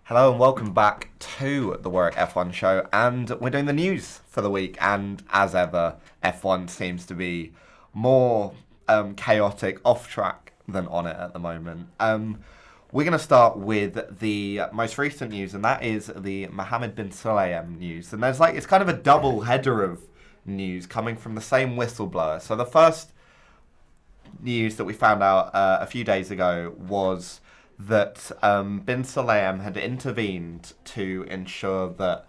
Hello and welcome back to the Warwick F1 show, and we're doing the news for the week, and as ever, F1 seems to be more chaotic off track than on it at the moment. We're going to start with the most recent news, and that is the Mohammed Ben Sulayem news. And it's kind of a double header of news coming from the same whistleblower. So the first news that we found out a few days ago was that Ben Sulayem had intervened to ensure that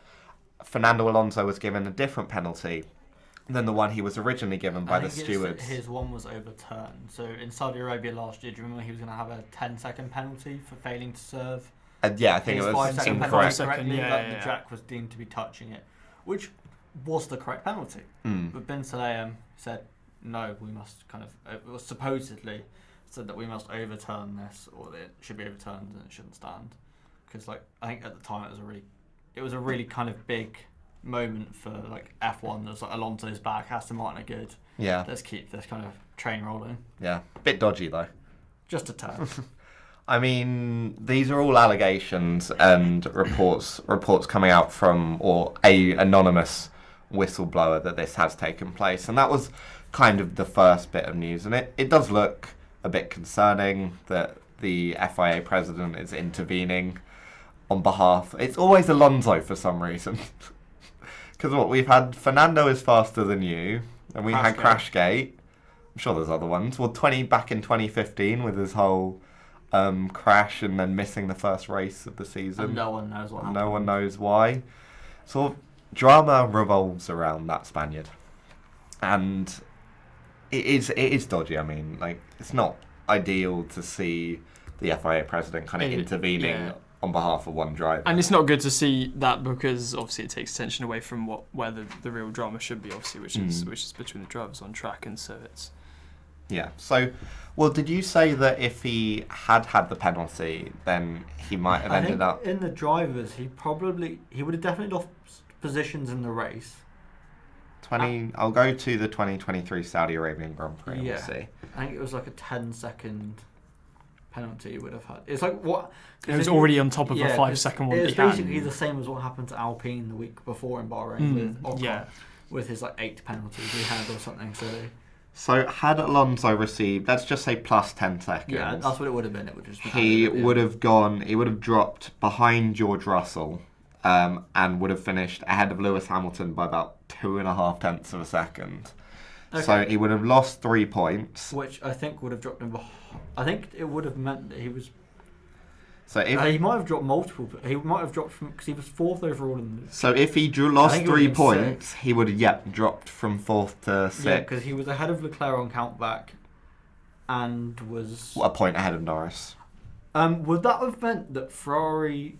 Fernando Alonso was given a different penalty than the one he was originally given by the stewards. His one was overturned. So in Saudi Arabia last year, do you remember he was going to have a 10-second penalty for failing to serve? Yeah, I think it was incorrect. The jack was deemed to be touching it, which was the correct penalty. But Ben Sulayem said, no, we must it was supposedly said that we must overturn this, or it should be overturned and it shouldn't stand. Because I think at the time it was a really kind of big moment for F1. There's Alonso's back, Aston Martin are good. Yeah. Let's keep this kind of train rolling. Yeah. Bit dodgy though. Just a tad. I mean, these are all allegations and reports coming out from or a anonymous whistleblower that this has taken place, and that was kind of the first bit of news, and it does look a bit concerning that the FIA president is intervening on behalf. It's always Alonso for some reason. Because we've had Fernando is faster than you, and we had Crashgate. I'm sure there's other ones. Well, back in 2015 with his whole crash and then missing the first race of the season. And no one knows what happened. No one knows why. Sort of drama revolves around that Spaniard, and it is dodgy. I mean, it's not ideal to see the FIA president kind of intervening on behalf of one driver. And it's not good to see that, because obviously it takes attention away from where the real drama should be, obviously, which is between the drivers on track, and so it's... Yeah. So, well, did you say that if he had the penalty, then he might have ended up... in the drivers, he would have definitely lost positions in the race. I'll go to the 2023 Saudi Arabian Grand Prix. Yeah. We'll see. I think it was a 10-second penalty he would have had. It's what... It was already on top of a 5-second one. It was basically the same as what happened to Alpine the week before in Bahrain with Ocon, with his 8 penalties he had or something silly. So had Alonso received, let's just say plus 10 seconds. Yeah, that's what it would have been. It would just be he would have dropped behind George Russell, and would have finished ahead of Lewis Hamilton by about 2.5 tenths of a second. Okay. So he would have lost 3 points, which I think would have dropped him. I think it would have meant that he was. So if he might have dropped multiple. He might have dropped from, because he was 4th overall in the. So if he lost 3 points, he would have dropped from 4th to 6th. Yeah, because he was ahead of Leclerc on countback, and was a point ahead of Norris. Would that have meant that Ferrari?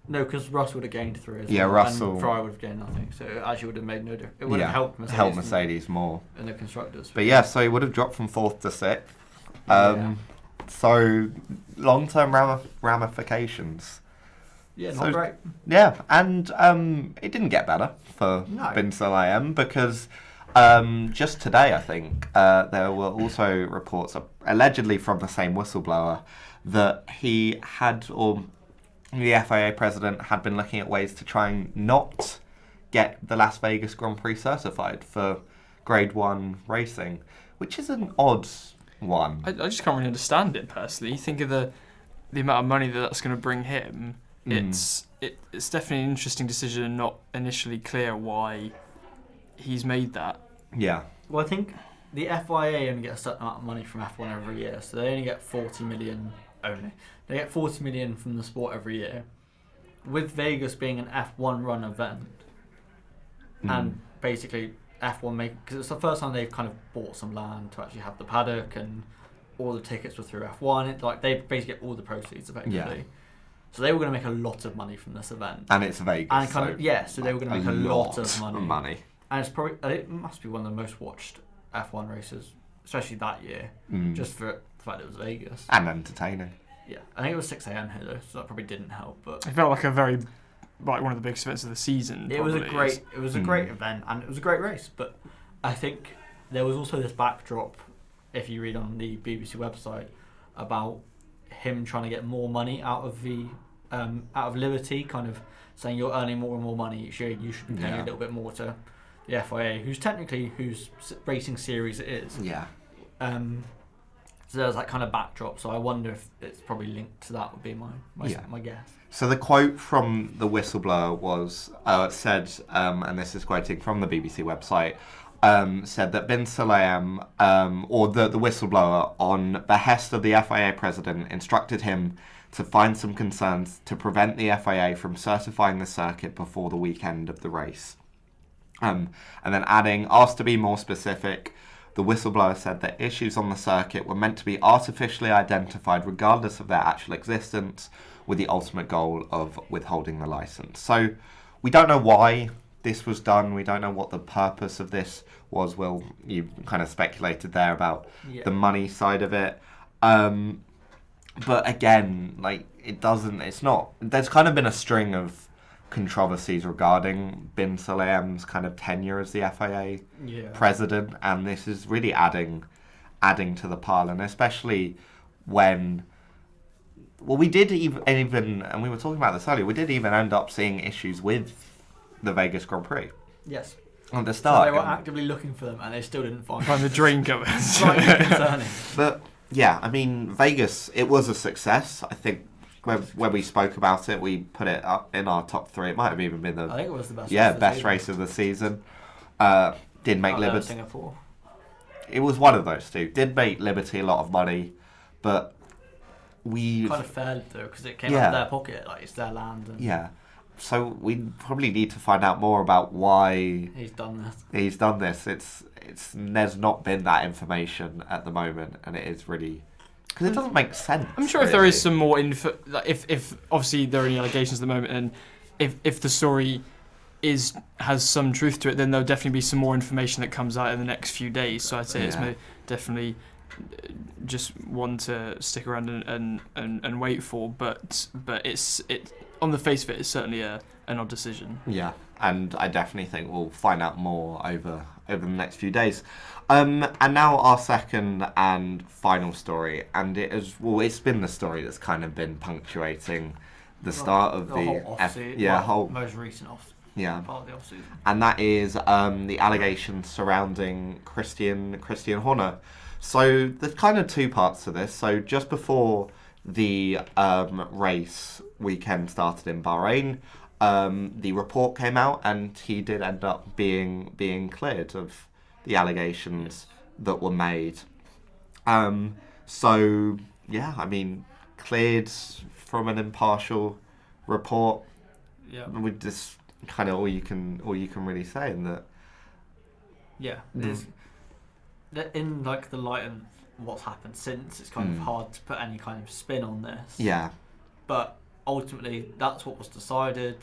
No, because Russell would have gained 3 as well. Yeah, Russell. And Ferrari would have gained nothing. So it actually would have made no difference. It would have helped Mercedes more. In the constructors. But yeah, so he would have dropped from 4th to 6th. So long-term ramifications. Yeah, not great. Yeah, and it didn't get better for Ben Sulayem, because just today, I think, there were also reports, allegedly from the same whistleblower, that he had, or the FIA president had been looking at ways to try and not get the Las Vegas Grand Prix certified for Grade 1 racing, which is an odd one. I just can't really understand it personally. You think of the amount of money that's going to bring him. It's definitely an interesting decision, and not initially clear why he's made that. Yeah. Well, I think the FIA only get a certain amount of money from F1 every year, so they only get 40 million only. They get 40 million from the sport every year. With Vegas being an F1 run event, and basically F1 because it's the first time they've kind of bought some land to actually have the paddock, and all the tickets were through F1. They basically get all the proceeds effectively. Yeah. So they were going to make a lot of money from this event. And it's Vegas. And so they were going to make a lot of money. And it must be one of the most watched F1 races, especially that year, just for the fact it was Vegas. And entertaining. Yeah, I think it was 6 a.m. here though, so that probably didn't help. But it felt like one of the biggest events of the season. It was a great event, and it was a great race. But I think there was also this backdrop, if you read on the BBC website, about him trying to get more money out of the out of liberty, kind of saying you're earning more and more money each year, you should be paying a little bit more to the FIA, whose racing series it is. Yeah. So there's that kind of backdrop. So I wonder if it's probably linked to that. Would be my guess. So the quote from the whistleblower was said, and this is quoting from the BBC website, said that Ben Sulayem, or the whistleblower, on behest of the FIA president, instructed him to find some concerns to prevent the FIA from certifying the circuit before the weekend of the race. And then adding, asked to be more specific, the whistleblower said that issues on the circuit were meant to be artificially identified regardless of their actual existence, with the ultimate goal of withholding the licence. So we don't know why this was done. We don't know what the purpose of this was. Will, you kind of speculated there about the money side of it. But again, like, it's not, there's kind of been a string of controversies regarding Ben Sulayem's kind of tenure as the FIA president, and this is really adding to the pile, and especially when, well, we did even, and we were talking about this earlier, we did even end up seeing issues with the Vegas Grand Prix. Yes. At the start. So they were actively looking for them, and they still didn't find the dream covers. Slightly concerning. But yeah, I mean, Vegas, it was a success. I think when we spoke about it, we put it up in our top 3. It might have even been I think it was the best. best race of the season. Did make Liberty. Singapore. It was one of those two. Did make Liberty a lot of money, but we kind of failed though, because it came out of their pocket, like it's their land. And so we probably need to find out more about why he's done this. There's not been that information at the moment, and it is really, because it doesn't make sense. I'm sure if there is some more info, like if obviously there are any allegations at the moment, and if the story has some truth to it, then there'll definitely be some more information that comes out in the next few days. So I'd say it's definitely just one to stick around and wait for. But it on the face of it, it's certainly an odd decision. Yeah, and I definitely think we'll find out more over the next few days. And now our second and final story, and it's been the story that's kind of been punctuating the start of the whole most recent part of the off season, and that is the allegations surrounding Christian Horner. So there's kind of 2 parts to this. So just before the race weekend started in Bahrain, the report came out, and he did end up being cleared of the allegations that were made. So yeah, I mean, cleared from an impartial report. Yeah, with just kind of all you can really say in that. Yeah, in like the light of what's happened since, it's kind of hard to put any kind of spin on this. Yeah, but ultimately, that's what was decided.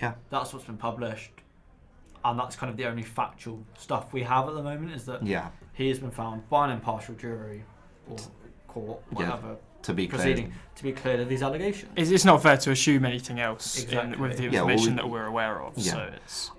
Yeah, that's what's been published, and that's kind of the only factual stuff we have at the moment. Is that he has been found by an impartial jury or court, whatever, to be cleared of these allegations. It's not fair to assume anything else exactly. with the information that we're aware of. Yeah. So it's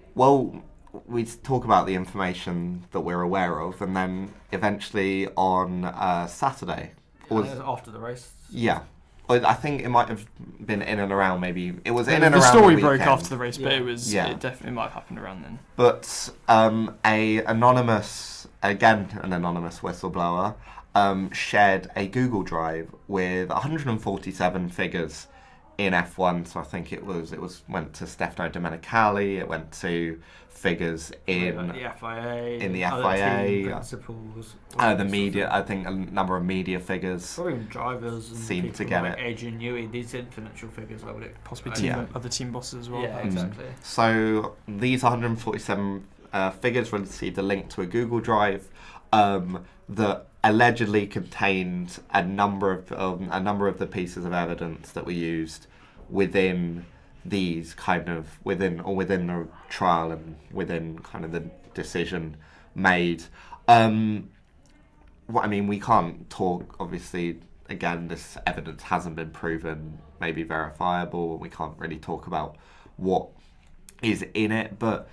we talk about the information that we're aware of, and then eventually on Saturday, after the race. Yeah. I think it might have been in and around, maybe. It was in and around the story weekend. broke after the race, but it definitely might have happened around then. But an anonymous whistleblower shared a Google Drive with 147 figures in F1. So I think it went to Stefano Domenicali, it went to figures in the FIA, team principals, the media. I think a number of media figures, probably even drivers, and seem to get it. Adrian Newey, these influential figures, I would possibly other team bosses as well. Yeah, exactly. So these 147 figures received a link to a Google Drive that allegedly contained a number of the pieces of evidence that were used within these within the trial and within kind of the decision made. We can't talk, obviously, again, this evidence hasn't been proven, maybe verifiable, we can't really talk about what is in it, but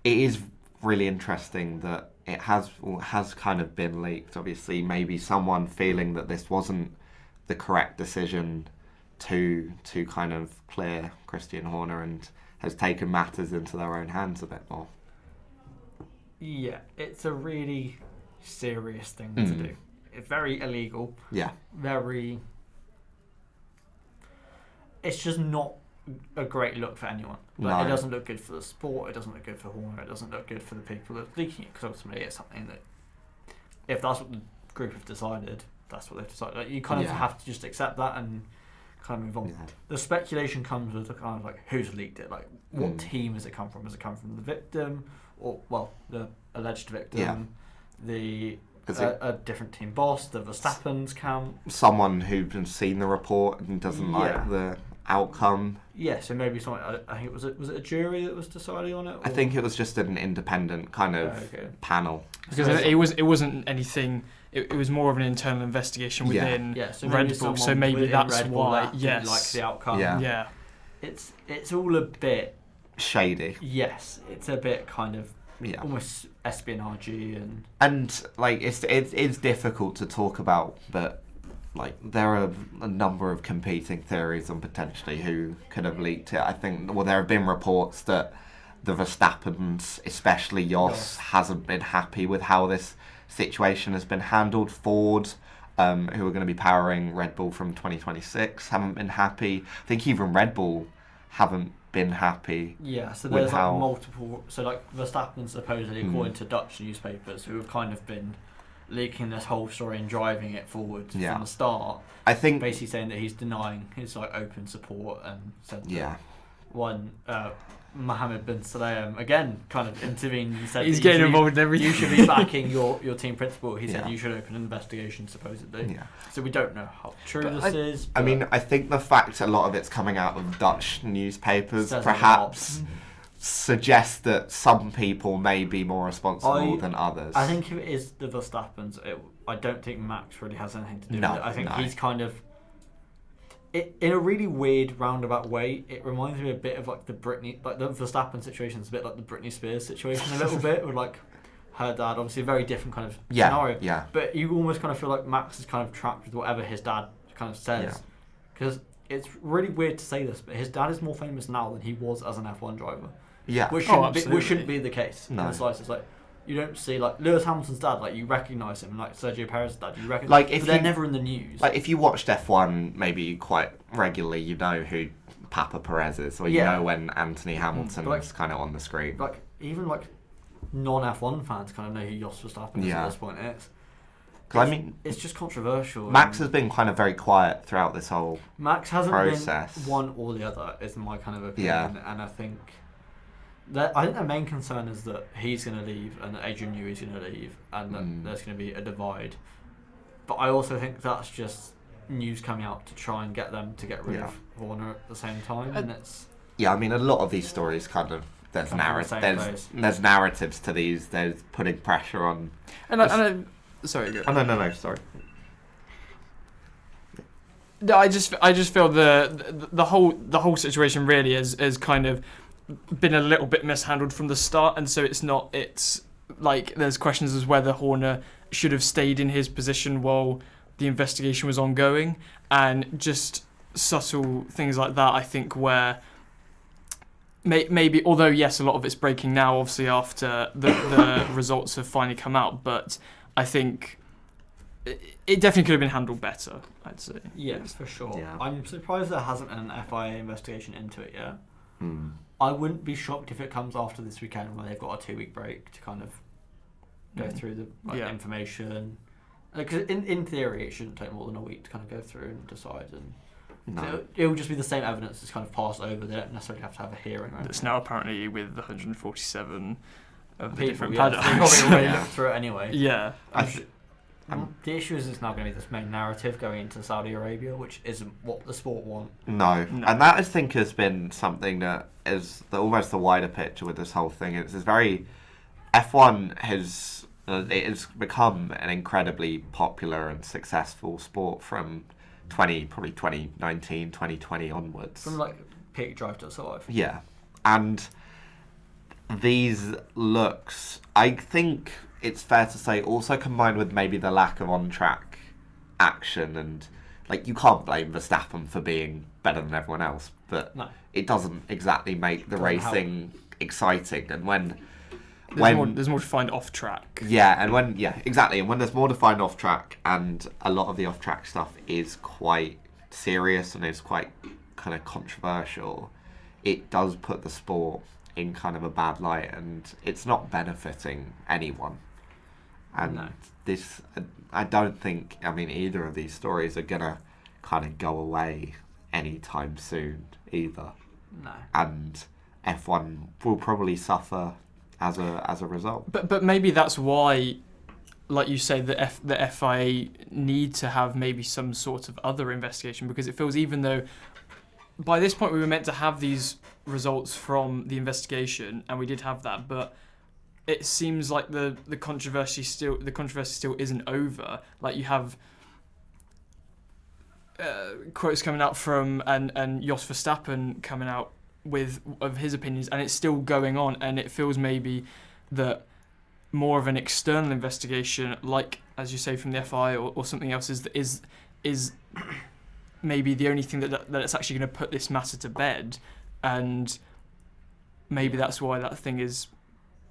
it is really interesting that it has kind of been leaked. Obviously, maybe someone feeling that this wasn't the correct decision to kind of clear Christian Horner and has taken matters into their own hands a bit more. Yeah, it's a really serious thing to do. It's very illegal. Yeah. It's just not a great look for anyone. Like, it doesn't look good for the sport. It doesn't look good for Horner. It doesn't look good for the people that are leaking it, because ultimately it's something that, if that's what the group have decided, that's what they've decided. Like, you kind of have to just accept that and kind of move on. Yeah. The speculation comes with the kind of like, who's leaked it? Like, what team has it come from? Has it come from the victim, or the alleged victim? Yeah. A different team boss, the Verstappen's camp. Someone who's seen the report and doesn't like the outcome. Yeah, so maybe something. I think was it a jury that was deciding on it? Or? I think it was just an independent kind of panel. Because it wasn't anything. It was more of an internal investigation within Red Bull. So maybe that's why. Yes, like the outcome. Yeah. It's all a bit shady. Yes, it's a bit kind of. Yeah. Almost espionage and like it's difficult to talk about, but like there are a number of competing theories on potentially who could have leaked it. I think there have been reports that the Verstappens, especially Jos, hasn't been happy with how this situation has been handled. Ford, who are going to be powering Red Bull from 2026, haven't been happy. I think even Red Bull haven't been happy. Yeah, so there's like multiple. So like Verstappen supposedly, according to Dutch newspapers, who have kind of been leaking this whole story and driving it forward from the start. I think basically saying that he's denying his like open support and said that one Mohammed Ben Sulayem again kind of intervened and said he's getting involved in everything. You should be backing your team principal. He said you should open an investigation supposedly. Yeah. So we don't know how true this is. I mean, I think the fact a lot of it's coming out of Dutch newspapers perhaps suggests that some people may be more responsible than others. I think if it is the Verstappens, I don't think Max really has anything to do with it. I think he's kind of. In a really weird roundabout way, it reminds me a bit of like the Verstappen situation is a bit like the Britney Spears situation a little bit, with like her dad, obviously a very different kind of scenario. Yeah. But you almost kind of feel like Max is kind of trapped with whatever his dad kind of says. Because it's really weird to say this, but his dad is more famous now than he was as an F1 driver. Yeah. Which shouldn't be the case. No. In the slightest. Like, you don't see like Lewis Hamilton's dad, like you recognise him, like Sergio Perez's dad, you recognise. Like if they're never in the news. Like if you watched F1 maybe quite regularly, you know who Papa Perez is, or you know when Anthony Hamilton's kind of on the screen. Like even like non-F1 fans kind of know who Jos Verstappen is at this point. It's just controversial. Max has been kind of very quiet throughout this whole Max hasn't process. Been one or the other, is my kind of opinion, and I think the main concern is that he's going to leave and that Adrian Newey's going to leave and that there's going to be a divide. But I also think that's just news coming out to try and get them to get rid of Horner at the same time. And it's I mean, a lot of these stories kind of there's narratives to these. There's putting pressure on. Sorry. Go. Oh, no. Sorry. No, I just feel the whole situation really is kind of been a little bit mishandled from the start, and so it's like there's questions as whether Horner should have stayed in his position while the investigation was ongoing, and just subtle things like that, I think, where maybe, although yes, a lot of it's breaking now obviously after the results have finally come out, but I think it definitely could have been handled better, I'd say. Yes, for sure. I'm surprised there hasn't been an FIA investigation into it yet. I wouldn't be shocked if it comes after this weekend, where they've got a 2-week break to kind of go through the information. Because in theory, it shouldn't take more than a week to kind of go through and decide. And it will just be the same evidence that's kind of passed over. They don't necessarily have to have a hearing. It's now apparently with 147 of the people, different paddocks. They've probably already looked through it anyway. Yeah. The issue is it's now going to be this main narrative going into Saudi Arabia, which isn't what the sport want. No. And that, I think, has been something that is almost the wider picture with this whole thing. It's very... F1 has become an incredibly popular and successful sport from probably 2019, 2020 onwards. From like peak Drive to Survive. Yeah. And these looks, I think it's fair to say, also combined with maybe the lack of on-track action and like, you can't blame Verstappen for being better than everyone else, but No. it doesn't exactly make the Doesn't racing exciting. And when There's more to find off track. exactly. And when there's more to find off track, and a lot of the off track stuff is quite serious and is quite kind of controversial, it does put the sport in kind of a bad light, and it's not benefiting anyone. And No. this, I don't think, I mean, either of these stories are gonna kind of go away anytime soon either. No. And F1 will probably suffer as a result. But maybe that's why, like you say, the FIA need to have maybe some sort of other investigation, because it feels, even though by this point we were meant to have these results from the investigation, and we did have that, but it seems like the controversy still isn't over. Like, you have quotes coming out from and Jos Verstappen coming out of his opinions, and it's still going on, and it feels maybe that more of an external investigation, like, as you say, from the FI or something else, is maybe the only thing that's actually going to put this matter to bed, and maybe that's why that thing is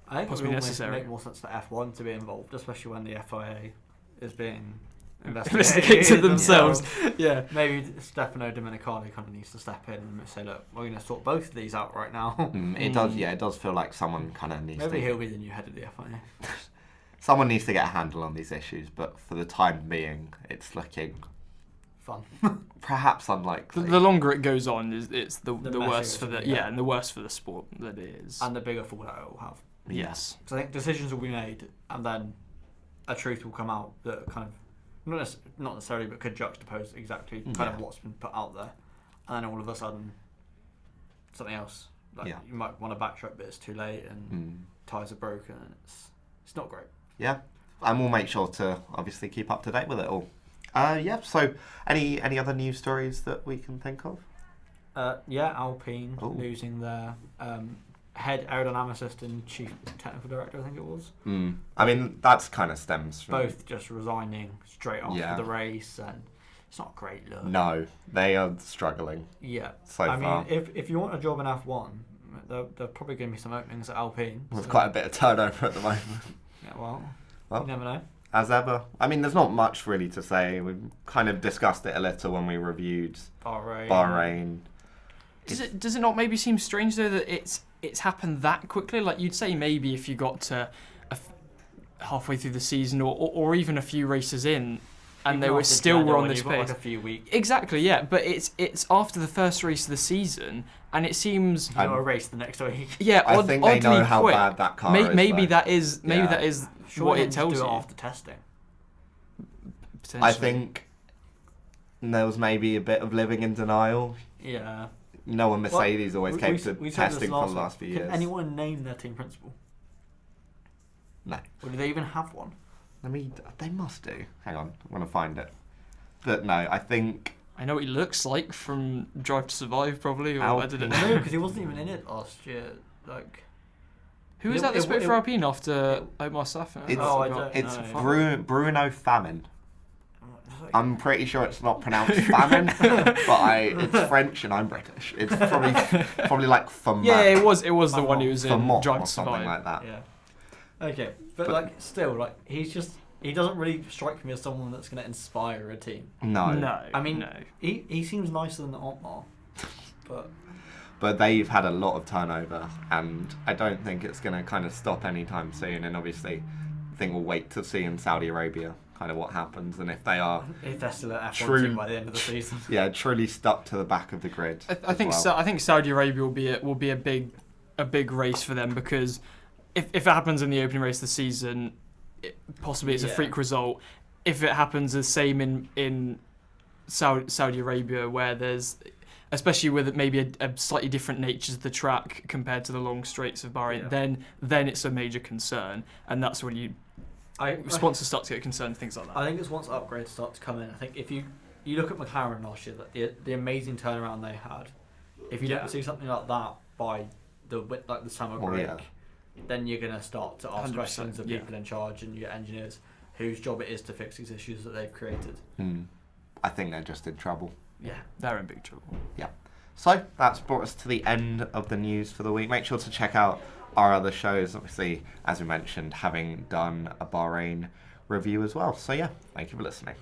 I think possibly it would necessary. make more sense for F1 to be involved, especially when the FIA is being Investigated themselves. Yeah. Maybe Stefano Domenicali kind of needs to step in and say, look, we're going to sort both of these out right now. It does, it does feel like someone kind of needs Maybe to... he'll be the new head of the FIA. Someone needs to get a handle on these issues, but for the time being, it's looking Fun. perhaps unlikely. The longer it goes on, it's the The worse messier for it the will get. and the worse for the sport that it is. And the bigger fallout it will have. Yes. So I think decisions will be made, and then a truth will come out that kind of, not necessarily, but could juxtapose exactly kind of what's been put out there. And then all of a sudden, something else. Like, you might want to backtrack, but it's too late, and tyres are broken, and it's not great. Yeah, and we'll make sure to obviously keep up to date with it all. So any other news stories that we can think of? Alpine losing their head aerodynamicist and chief technical director, I think it was. I mean, that's kind of stems from... Both just resigning straight after the race, and it's not a great look. No, they are struggling. Yeah. So far. I mean, if you want a job in F1, there are probably going to be some openings at Alpine. There's quite a bit of turnover at the moment. Yeah, well, you never know. As ever. I mean, there's not much really to say. We've kind of discussed it a little when we reviewed Bahrain. Does it not maybe seem strange, though, that it's happened that quickly? Like, you'd say maybe if you got to halfway through the season or even a few races in, and they were on this pace. Like a few weeks. Exactly, yeah. But it's after the first race of the season, and it seems You got a race the next week. Yeah, I think they know how quick. bad that car is. Maybe though. that is Surely what they it just tells do you. it after testing. I think there was maybe a bit of living in denial. Yeah. No one Mercedes always came to we said this testing for the last few years. Can anyone name their team principal? No. Or do they even have one? I mean, they must do. Hang on, I want to find it. But no, I think... I know what he looks like from Drive to Survive, probably. Or I don't know. No, because he wasn't even in it last year. Like, Who was that spoke for Alpine after Omar Safin? It's Bruno Famine. I'm pretty sure it's not pronounced famine, but it's French and I'm British. It's probably like Famine. Yeah, it was the one who was in Famine Drive or to something Survive. like that. Yeah. Okay, but like still, like he doesn't really strike me as someone that's going to inspire a team. No. I mean, he seems nicer than Otmar, but they've had a lot of turnover, and I don't think it's going to kind of stop anytime soon. And obviously, I think we'll wait to see in Saudi Arabia kind of what happens, and if they're still at F1 team by the end of the season. Yeah, truly stuck to the back of the grid. I think Saudi Arabia will be a big race for them, because if it happens in the opening race of the season, possibly it's a freak result. If it happens the same in Saudi Arabia, where there's, especially with maybe a slightly different nature of the track compared to the long straights of Bahrain, then it's a major concern, and that's when sponsors start to get concerned, things like that. I think it's once upgrades start to come in. I think if you look at McLaren last year, the amazing turnaround they had, if you don't see something like that by the summer break, then you're going to start to ask questions of people in charge and your engineers, whose job it is to fix these issues that they've created. I think they're just in trouble. Yeah, they're in big trouble. Yeah. So that's brought us to the end of the news for the week. Make sure to check out our other shows. Obviously, as we mentioned, having done a Bahrain review as well. So yeah, thank you for listening.